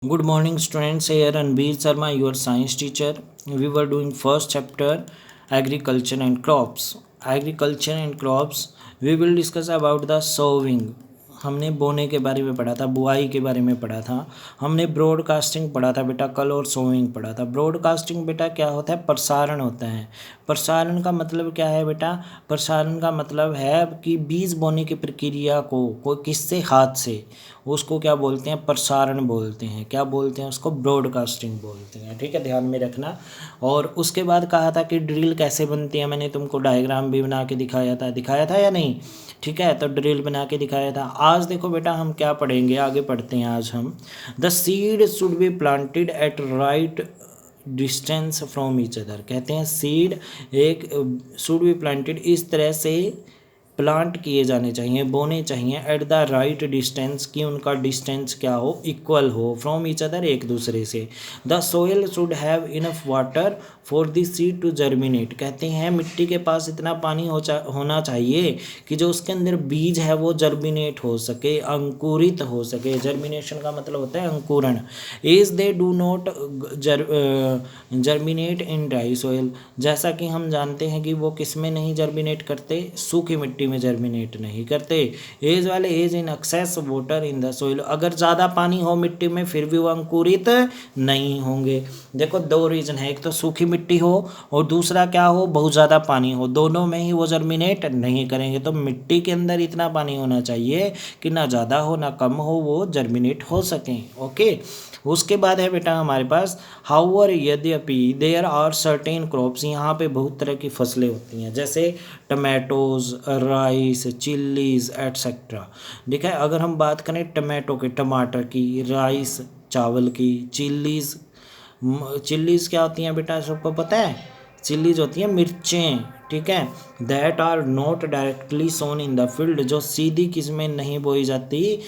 Good morning, students. Here Ranbir Sharma, your science teacher. We were doing first chapter, agriculture and crops. Agriculture and crops. We will discuss about the sowing. हमने बोने के बारे में पढ़ा था, बुआई के बारे में पढ़ा था, हमने ब्रॉडकास्टिंग पढ़ा था बेटा कल, और सोइंग पढ़ा था। ब्रॉडकास्टिंग बेटा क्या होता है? प्रसारण होता है। प्रसारण का मतलब क्या है बेटा? प्रसारण का मतलब है कि बीज बोने की प्रक्रिया को कोई किससे, हाथ से, उसको क्या बोलते हैं? प्रसारण बोलते हैं। क्या बोलते हैं उसको? ब्रॉडकास्टिंग बोलते हैं। ठीक है, ध्यान में रखना। और उसके बाद कहा था कि ड्रिल कैसे बनती है, मैंने तुमको डायग्राम भी बना के दिखाया था या नहीं? ठीक है, तो ड्रिल बना के दिखाया था। आज देखो बेटा हम क्या पढ़ेंगे, आगे पढ़ते हैं आज हम। The seed should be planted at right distance from each other. कहते हैं सीड एक शुड बी प्लांटेड, इस तरह से प्लांट किए जाने चाहिए, बोने चाहिए, एट द राइट डिस्टेंस, कि उनका डिस्टेंस क्या हो? इक्वल हो, फ्रॉम ईच अदर, एक दूसरे से। The soil should have enough water for the seed to germinate. कहते हैं मिट्टी के पास इतना पानी होना चाहिए कि जो उसके अंदर बीज है वो जर्मिनेट हो सके, अंकुरित हो सके। जर्मिनेशन का मतलब होता है अंकुरण। As they do not germinate in dry soil, जैसा कि हम जानते हैं कि वो किस में नहीं जर्मिनेट करते? सूखी मिट्टी में जर्मिनेट नहीं करते। एज वाले as in excess water in the soil, अगर ज़्यादा पानी हो मिट्टी में फिर भी वो अंकुरित नहीं होंगे। देखो दो रीज़न है, एक तो सूखी मिट्टी हो और दूसरा क्या हो? बहुत ज़्यादा पानी हो, दोनों में ही वो जर्मिनेट नहीं करेंगे। तो मिट्टी के अंदर इतना पानी होना चाहिए कि ना ज़्यादा हो ना कम हो, वो जर्मिनेट हो सकें। ओके, उसके बाद है बेटा हमारे पास हाउअर, यद्यपि देयर आर सर्टेन क्रॉप्स, यहाँ पे बहुत तरह की फसलें होती हैं, जैसे टमाटोज, राइस, चिल्लीज एट्सेट्रा। ठीक है, अगर हम बात करें टमाटो के, टमाटर की, राइस चावल की, चिल्लीज, चिल्लीज क्या होती हैं बेटा? सबको पता है, चिल्लीज होती हैं मिर्चें। ठीक है, that are not directly sown in the field, जो सीधी किस में नहीं बोई जाती?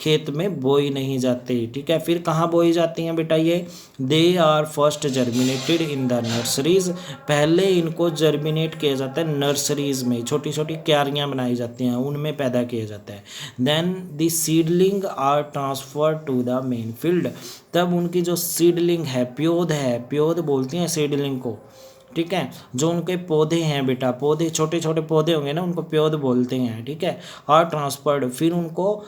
खेत में बोई नहीं जाती। ठीक है, फिर कहाँ बोई जाती हैं बेटा ये? They are first germinated in the nurseries, पहले इनको जर्मिनेट किया जाता है नर्सरीज में, छोटी छोटी क्यारियाँ बनाई जाती हैं, उनमें पैदा किया जाता है। Then the seedling are transfer to the main field, तब उनकी जो सीडलिंग है, प्योद है, प्योद बोलते हैं सीडलिंग को। ठीक है, जो उनके पौधे हैं बेटा, पौधे छोटे छोटे पौधे होंगे ना, उनको पौध बोलते हैं। ठीक है, आर ट्रांसफर्ड, फिर उनको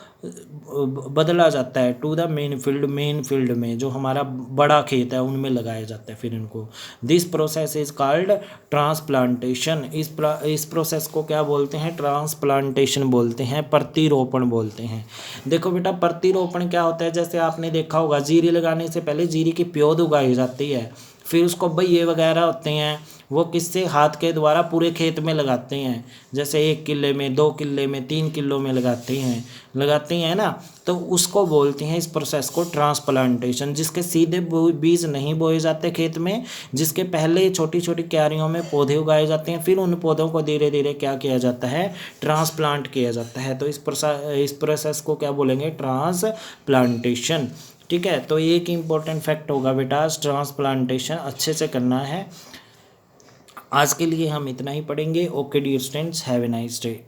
बदला जाता है to the main field, main field में जो हमारा बड़ा खेत है उनमें लगाया जाता है फिर इनको। This process is called transplantation, इस प्रोसेस को क्या बोलते हैं? ट्रांसप्लांटेशन बोलते हैं, प्रतिरोपण बोलते हैं। देखो बेटा प्रतिरोपण क्या होता है? जैसे आपने देखा होगा जीरी लगाने से पहले जीरी की पौध उगाई जाती है, फिर उसको बइये वगैरह होते हैं, वो किससे? हाथ के द्वारा पूरे खेत में लगाते हैं, जैसे 1 किले में, 2 किले में, 3 किलो में लगाते हैं ना, तो उसको बोलते हैं, इस प्रोसेस को, ट्रांसप्लांटेशन। जिसके सीधे बीज नहीं बोए जाते खेत में, जिसके पहले छोटी छोटी क्यारियों में पौधे उगाए जाते हैं, फिर उन पौधों को धीरे धीरे क्या किया जाता है? ट्रांसप्लांट किया जाता है। तो इस प्रोसेस को क्या बोलेंगे? ट्रांसप्लांटेशन। ठीक है, तो ये एक इम्पोर्टेंट फैक्ट होगा बेटा, ट्रांसप्लांटेशन अच्छे से करना है। आज के लिए हम इतना ही पढ़ेंगे। Okay dear students, have a nice day.